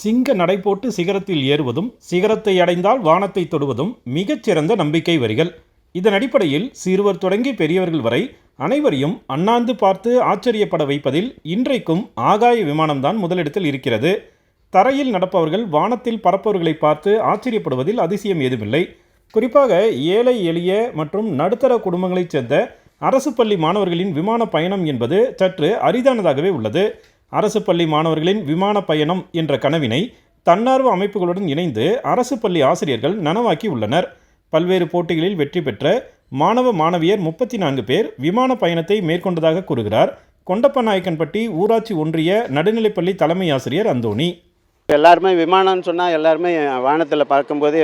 சிங்க நடை போட்டு சிகரத்தில் ஏறுவதும் சிகரத்தை அடைந்தால் வானத்தை தொடுவதும் மிகச்சிறந்த நம்பிக்கை வரிகள். இதன் அடிப்படையில் சிறுவர் தொடங்கி பெரியவர்கள் வரை அனைவரையும் அண்ணாந்து பார்த்து ஆச்சரியப்பட வைப்பதில் இன்றைக்கும் ஆகாய விமானம்தான் முதலிடத்தில் இருக்கிறது. தரையில் நடப்பவர்கள் வானத்தில் பறப்பவர்களை பார்த்து ஆச்சரியப்படுவதில் அதிசயம் ஏதுமில்லை. குறிப்பாக ஏழை எளிய மற்றும் நடுத்தர குடும்பங்களைச் சேர்ந்த அரசு பள்ளி மாணவர்களின் விமான பயணம் என்பது சற்று அரிதானதாகவே உள்ளது. அரசு பள்ளி மாணவர்களின் விமான பயணம் என்ற கனவினை தன்னார்வ அமைப்புகளுடன் இணைந்து அரசு பள்ளி ஆசிரியர்கள் நனவாக்கி உள்ளனர். பல்வேறு போட்டிகளில் வெற்றி பெற்ற மாணவ மாணவியர் 34 பேர் விமான பயணத்தை மேற்கொண்டதாக கூறுகிறார் கொண்டப்பநாயக்கன்பட்டி ஊராட்சி ஒன்றிய நடுநிலைப்பள்ளி தலைமை ஆசிரியர் அந்தோணி. எல்லாருமே விமானம்னு சொன்னால் எல்லாருமே வானத்தில் பார்க்கும்போது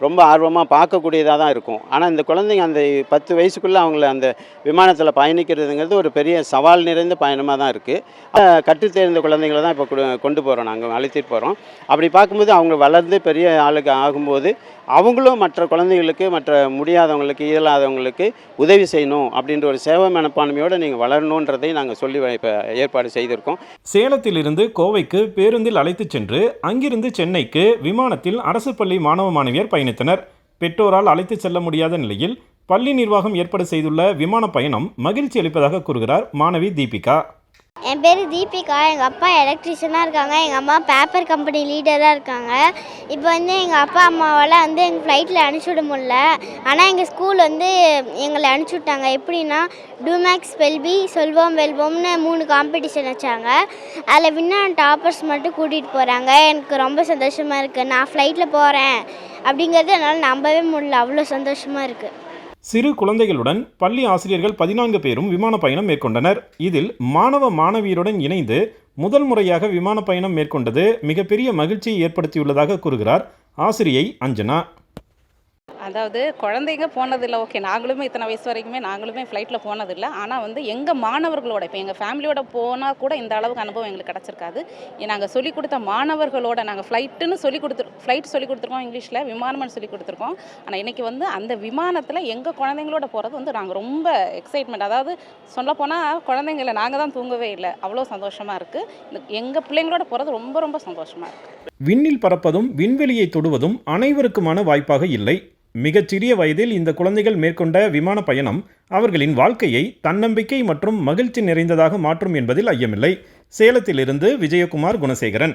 ரொம்ப ஆர்வமாக பார்க்கக்கூடியதாக தான் இருக்கும். ஆனால் இந்த குழந்தைங்க அந்த 10 வயசுக்குள்ளே அவங்கள அந்த விமானத்தில் பயணிக்கிறதுங்கிறது ஒரு பெரிய சவால் நிறைந்த பயணமாக தான் இருக்குது. கற்றுத்தேர்ந்த குழந்தைங்களை தான் இப்போ கொண்டு போகிறோம், நாங்கள் அழைச்சிட்டு போகிறோம். அப்படி பார்க்கும்போது அவங்க வளர்ந்து பெரிய ஆளுக்கு ஆகும்போது அவங்களும் மற்ற குழந்தைகளுக்கு, மற்ற முடியாதவங்களுக்கு, இயலாதவங்களுக்கு உதவி செய்யணும் அப்படின்ற ஒரு சேவை மனப்பான்மையோடு நீங்கள் வளரணுன்றதை நாங்கள் சொல்லி இப்போ ஏற்பாடு செய்திருக்கோம். சேலத்திலிருந்து கோவைக்கு பேருந்தில் அழைத்து சென்று அங்கிருந்து சென்னைக்கு விமானத்தில் அரசு பள்ளி மாணவ மாணவியர் பயணித்தனர். பெற்றோரால் அழைத்து செல்ல முடியாத நிலையில் பள்ளி நிர்வாகம் ஏற்பாடு செய்துள்ள விமான பயணம் மகிழ்ச்சி அளிப்பதாக கூறுகிறார் மாணவி தீபிகா. என் பேர் தீபிகா. எங்கள் அப்பா எலக்ட்ரிஷியனாக இருக்காங்க, எங்கள் அம்மா பேப்பர் கம்பெனி லீடராக இருக்காங்க. இப்போ எங்கள் அப்பா அம்மாவால் எங்கள் ஃப்ளைட்டில் அனுப்பிச்சி விட முடியல. ஆனால் எங்கள் ஸ்கூல் எங்களை அனுப்பிச்சி விட்டாங்க. எப்படின்னா டூமேக்ஸ் வெல்பி சொல்வோம் வெல்வோம்னு 3 காம்படிஷன் வச்சாங்க. அதில் வின்னர் டாப்பர்ஸ் மட்டும் கூட்டிகிட்டு போகிறாங்க. எனக்கு ரொம்ப சந்தோஷமாக இருக்குது. நான் ஃப்ளைட்டில் போகிறேன் அப்படிங்கிறது என்னால் நம்பவே முடியல. அவ்வளோ சந்தோஷமாக இருக்குது. சிறு குழந்தைகளுடன் பள்ளி ஆசிரியர்கள் 14 பேரும் விமான பயணம் மேற்கொண்டனர். இதில் மாணவ மாணவியருடன் இணைந்து முதல் முறையாக விமான பயணம் மேற்கொண்டது மிகப்பெரிய மகிழ்ச்சியை ஏற்படுத்தியுள்ளதாக கூறுகிறார் ஆசிரியை அஞ்சனா. அதாவது குழந்தைங்க போனதில்லை, ஓகே, நாங்களுமே இத்தனை வயசு வரைக்குமே நாங்களுமே ஃப்ளைட்டில் போனதில்லை. ஆனால் எங்கள் மாணவர்களோட, இப்போ எங்கள் ஃபேமிலியோட போனால் கூட இந்த அளவுக்கு அனுபவம் எங்களுக்கு கிடச்சிருக்காது. நாங்கள் சொல்லிக் கொடுத்த மாணவர்களோட நாங்கள் ஃப்ளைட் சொல்லி கொடுத்துருக்கோம், இங்கிலீஷில் விமானம்னு சொல்லி கொடுத்துருக்கோம். ஆனால் இன்றைக்கி அந்த விமானத்தில் எங்கள் குழந்தைங்களோட போகிறது நாங்கள் ரொம்ப எக்ஸைட்மெண்ட். அதாவது சொல்லப்போனால் குழந்தைங்களை நாங்கள் தான் தூங்கவே இல்லை, அவ்வளோ சந்தோஷமாக இருக்குது. எங்கள் பிள்ளைங்களோட போகிறது ரொம்ப ரொம்ப சந்தோஷமாக இருக்குது. விண்ணில் பறப்பதும் விண்வெளியை தொடுவதும் அனைவருக்குமான வாய்ப்பாக இல்லை. மிகச்சிறிய வயதில் இந்த குழந்தைகள் மேற்கொண்ட விமான பயணம் அவர்களின் வாழ்க்கையை தன்னம்பிக்கை மற்றும் மகிழ்ச்சி நிறைந்ததாக மாற்றும் என்பதில் ஐயமில்லை. சேலத்திலிருந்து விஜயகுமார் குணசேகரன்.